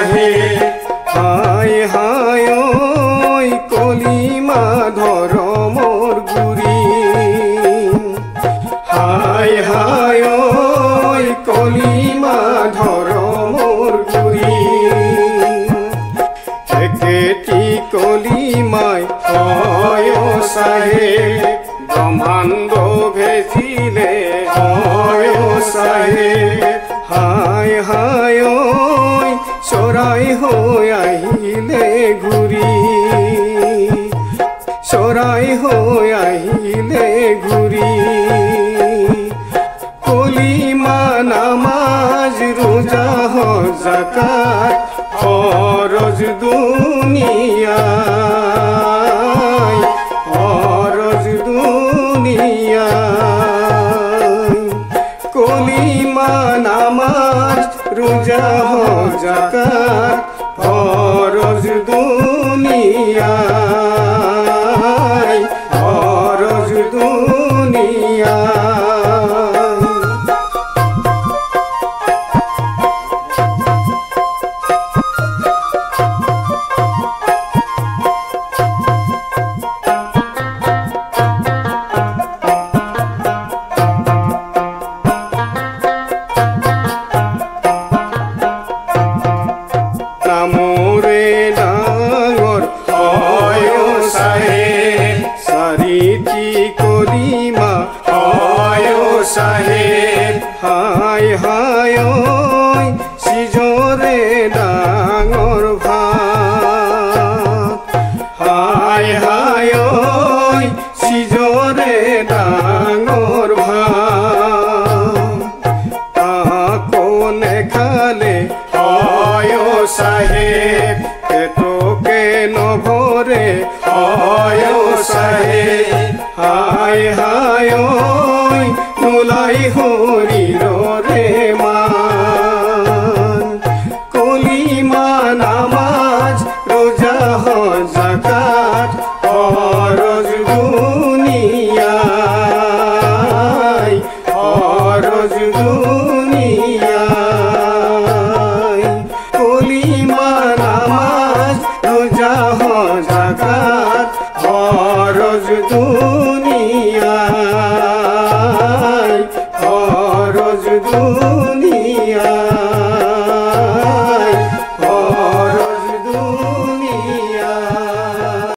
সাহে হায় হায় ওই কলিমা ধরমর গুরি হায় হায় ওই কলিমা ধরমর গুরি একেটি কলিমায় হয় সাহে ব্রহ্মাণ্ড ভেজিলে হয় সাহে হায় হায় ওই চৰাই হৈ আহিলে ঘূৰি চৰাই হৈ আহিলে ঘূৰি কলিমা নামাজ ৰোজা জাকাত ফৰজ দুনিয়ায় ফৰজ দুনিয়ায় কলিমা নামাজ ৰোজা জাকাত ফৰজ দুনিয়ায় ফৰজ দুনিয়ায় নামৰে ডাঙৰ হয় সাহে চাৰিটি কলিমা হয় সাহে হায় হায় ঐ সিজৰে ডাঙৰ ভাত হায় হায় ঐ সিজৰে ডাঙৰ ভাত তাকো নেখালে সাহেব পেটকে নভরে হয় সাহেব হায় হায় নোলাই হরিরে মান কলিমা নামাজ রোজা জাকাত ফরজ দুনিয়ায় ফরজ দুনিয়ায় কলিমা নামাজ রোজা জাকাত ফরজ দুনিয়ায় ফরজ দুনিয়ায়